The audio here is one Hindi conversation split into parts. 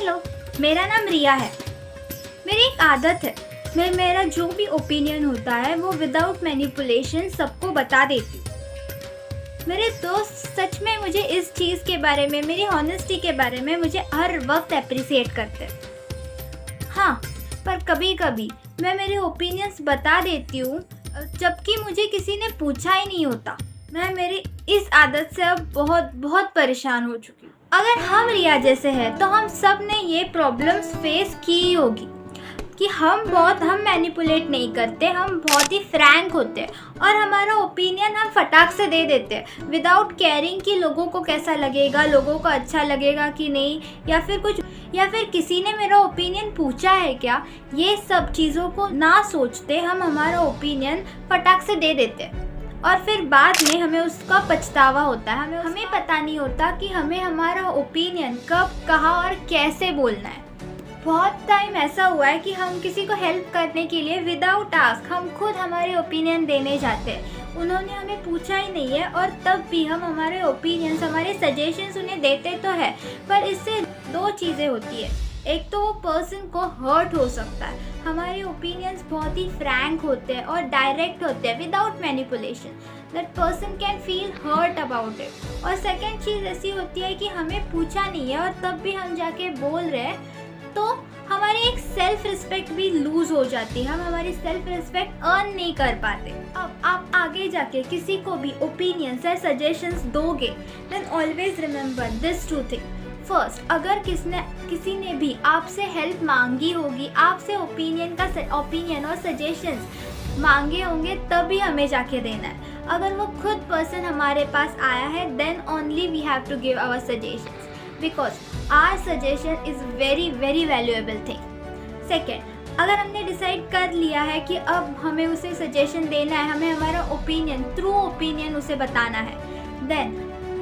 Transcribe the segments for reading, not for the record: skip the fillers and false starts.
हेलो, मेरा नाम रिया है। मेरी एक आदत है, मैं मेरा जो भी ओपिनियन होता है वो विदाउट मैनिपुलेशन सबको बता देती हूँ। मेरे दोस्त सच में मुझे इस चीज़ के बारे में, मेरी ऑनेस्टी के बारे में मुझे हर वक्त अप्रिसिएट करते हैं। हाँ, पर कभी कभी मैं मेरे ओपिनियंस बता देती हूँ जबकि मुझे किसी ने पूछा ही नहीं होता। मैं मेरी इस आदत से अब बहुत बहुत परेशान हो चुकी हूँ। अगर हम रिया जैसे हैं तो हम सब ने ये प्रॉब्लम्स फेस की ही होगी कि हम मैनिपुलेट नहीं करते, हम बहुत ही फ्रैंक होते हैं और हमारा ओपिनियन हम फटाक से दे देते हैं विदाउट केयरिंग कि लोगों को कैसा लगेगा, लोगों को अच्छा लगेगा कि नहीं, या फिर किसी ने मेरा ओपिनियन पूछा है क्या। ये सब चीज़ों को ना सोचते हम हमारा ओपिनियन फटाक से दे देते हैं और फिर बाद में हमें उसका पछतावा होता है। हमें पता नहीं होता कि हमें हमारा ओपिनियन कब, कहाँ और कैसे बोलना है। बहुत टाइम ऐसा हुआ है कि हम किसी को हेल्प करने के लिए विदाउट आस्क हम खुद हमारे ओपिनियन देने जाते हैं। उन्होंने हमें पूछा ही नहीं है और तब भी हम हमारे ओपिनियंस, हमारे सजेशंस उन्हें देते तो है, पर इससे दो चीज़ें होती है। एक तो वो पर्सन को हर्ट हो सकता है। हमारे ओपिनियंस बहुत ही फ्रैंक होते हैं और डायरेक्ट होते हैं without manipulation. That person can feel hurt about it. और सेकेंड चीज़ ऐसी होती है कि हमें पूछा नहीं है और तब भी हम जाके बोल रहे हैं, तो हमारी एक सेल्फ रिस्पेक्ट भी लूज हो जाती है। हम हमारी सेल्फ रिस्पेक्ट अर्न नहीं कर पाते। अब आप आगे जाके किसी को भी ओपिनियंस या सजेशंस दोगे, then always remember this two thing. First, अगर किसी ने भी आपसे हेल्प मांगी होगी, आपसे ओपिनियन और सजेशंस मांगे होंगे, तभी हमें जाके देना है। अगर वो खुद पर्सन हमारे पास आया है, then only we have to give our suggestions, because our suggestion is very very valuable thing. Second, अगर हमने डिसाइड कर लिया है कि अब हमें उसे सजेशन देना है, हमें हमारा ओपिनियन थ्रू ओपिनियन उसे बताना है, then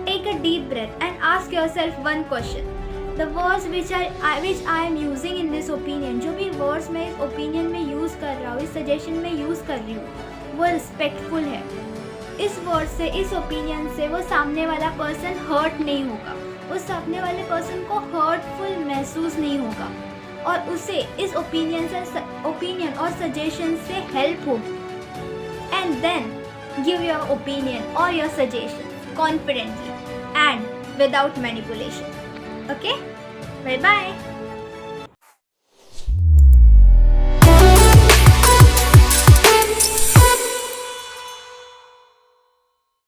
take a deep breath and ask yourself one question. The words which I am using in this opinion, जो भी words मैं इस opinion में use कर रहा हूँ, इस suggestion में use कर रही हूँ, वो respectful है। इस word से, इस opinion से वो सामने वाला person hurt नहीं होगा, उस सामने वाले person को hurtful महसूस नहीं होगा और उसे इस opinion और suggestion से help होगी। And then give your opinion or your suggestion confidently and without manipulation. Okay? Bye bye.